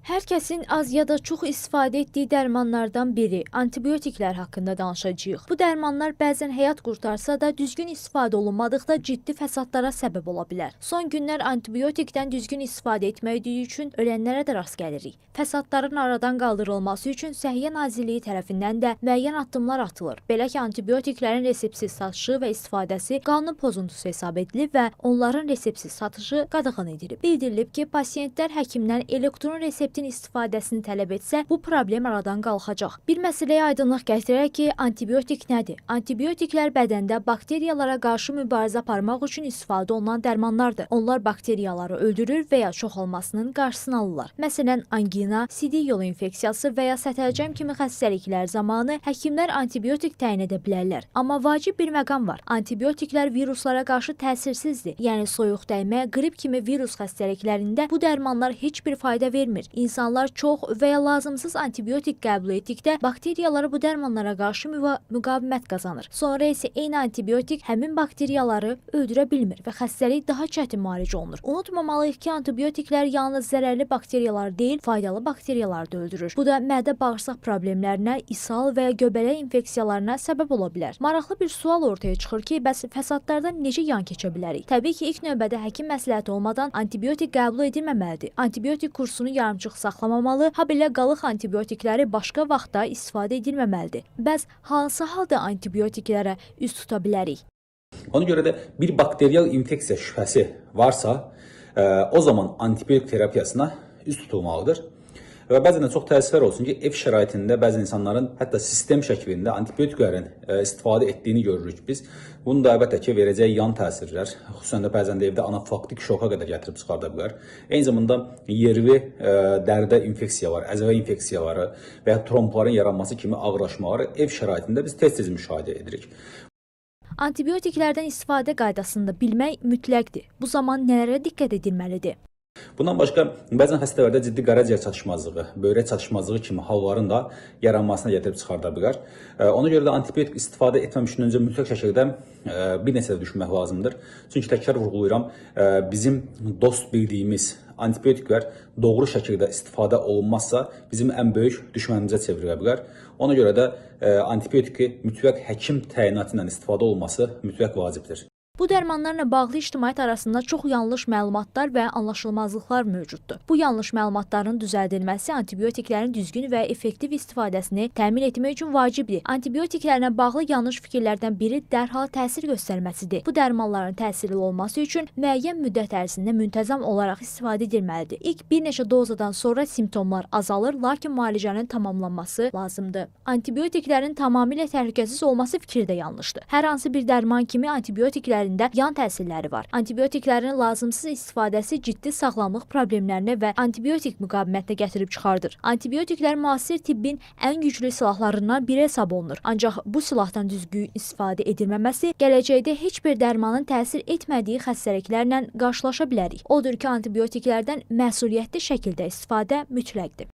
Hər kəsin az ya da çox istifadə etdiyi dərmanlardan biri antibiotiklər haqqında danışacağıq. Bu dərmanlar bəzən həyat qurtarsa da düzgün istifadə olunmadıqda ciddi fəsadlara səbəb ola bilər. Son günlər antibiotikdən düzgün istifadə etmədiyi üçün ölənlərə də rast gəlirik. Fəsadların aradan qaldırılması üçün Səhiyyə Nazirliyi tərəfindən də müəyyən addımlar atılır. Belə ki, antibiotiklərin reseptsiz satışı və istifadəsi qanun pozuntusu hesab edilib və onların reseptsiz satışı qadağan edilib. Bildirilib ki, pasiyentlər həkimdən elektron reseptin istifadəsini tələb etsə, bu problem aradan qalxacaq. Bir məsələyə aydınlıq gətirək ki, antibiotik nədir? Antibiotiklər bədəndə bakteriyalara qarşı mübarizə aparmaq üçün istifadə olunan dərmanlardır. Onlar bakteriyaları öldürür və ya çoxalmasının qarşısını alırlar. Məsələn, angina, sidik yolu infeksiyası və ya sətəlcəm kimi xəstəliklər zamanı həkimlər antibiotik təyin edə bilərlər. Amma vacib bir məqam var. Antibiotiklər viruslara qarşı təsirsizdir. Yəni soyuq dəymə, qrip kimi virus xəstəliklərində bu dərmanlar heç bir fayda vermir. İnsanlar çox və ya lazımsız antibiotik qəbul etdikdə bakteriyaları bu dərmanlara qarşı müqavimət qazanır. Sonra isə eyni antibiotik həmin bakteriyaları öldürə bilmir və xəstəlik daha çətin müalicə olunur. Unutmamalıyıq ki, antibiotiklər yalnız zərərli bakteriyaları deyil, faydalı bakteriyaları da öldürür. Bu da mədə-bağırsaq problemlərinə, ishal və ya göbələk infeksiyalarına səbəb ola bilər. Maraqlı bir sual ortaya çıxır ki, bəs fəsadlardan necə yan keçə bilərik? Təbii ki, ilk növbədə həkim məsləhəti olmadan antibiotik qəbul edilməməlidir. Antibiotik kursunu yarımçıq saxlamamalı, habelə qalıq antibiotikləri başqa vaxtda istifadə edilməməlidir. Bəs hansı halda antibiotiklərə üst tuta bilərik? Ona görə də bir bakteriyal infeksiya şübhəsi varsa, o zaman antibiotik terapiyasına üst tutulmalıdır. Və bəzən də çox təəssüflər olsun ki, ev şəraitində bəzi insanların hətta sistem şəklində antibiotiklərin istifadə etdiyini görürük biz. Bunun da əlbəttə ki, verəcəyi yan təsirlər, xüsusən də bəzən də evdə anafilaktik şoka qədər gətirib çıxarda bilər. Eyni zamanda yervi dəridə infeksiyalar, əzələ infeksiyaları və ya trombların yaranması kimi ağırlaşmaları ev şəraitində biz tez-tez müşahidə edirik. Antibiotiklərdən istifadə qaydasını bilmək mütləqdir. Bu zaman nələrə diqqət edilməlidir? Bundan başqa, bəzən xəstələrdə ciddi qaraciyər çatışmazlığı, böyrək çatışmazlığı kimi halların da yaranmasına gətirib çıxarda bilər. Ona görə də antibiotik istifadə etməmişdən öncə mütləq şəkildə bir neçə də düşünmək lazımdır. Çünki təkrar vurğulayıram, bizim dost bildiyimiz antibiotiklər doğru şəkildə istifadə olunmazsa bizim ən böyük düşmənimizə çevrilə bilər. Ona görə də antibiotiki mütləq həkim təyinatı ilə istifadə olunması mütləq vacibdir. Bu dərmanlarla bağlı ictimaiyyət arasında çox yanlış məlumatlar və anlaşılmazlıqlar mövcuddur. Bu yanlış məlumatların düzəldilməsi antibiotiklərin düzgün və effektiv istifadəsini təmin etmək üçün vacibdir. Antibiotiklərlə bağlı yanlış fikirlərdən biri dərhal təsir göstərməsidir. Bu dərmanların təsirli olması üçün müəyyən müddət ərzində müntəzəm olaraq istifadə edilməlidir. İlk bir neçə dozadan sonra simptomlar azalır, lakin müalicənin tamamlanması lazımdır. Antibiotiklərin tamamilə təhlükəsiz olması fikri də yanlışdır. Hər hansı bir dərman kimi antibiotiklərin yan təsirləri var. Antibiotiklərin lazımsız istifadəsi ciddi sağlamlıq problemlərinə və antibiotik müqavimətinə gətirib çıxardır. Antibiotiklər müasir tibbin ən güclü silahlarından biri hesab olunur. Ancaq bu silahdan düzgün istifadə edilməməsi gələcəkdə heç bir dərmanın təsir etmədiyi xəstəliklərlə qarşılaşa bilərik. Odur ki, antibiotiklərdən məsuliyyətli şəkildə istifadə mütləqdir.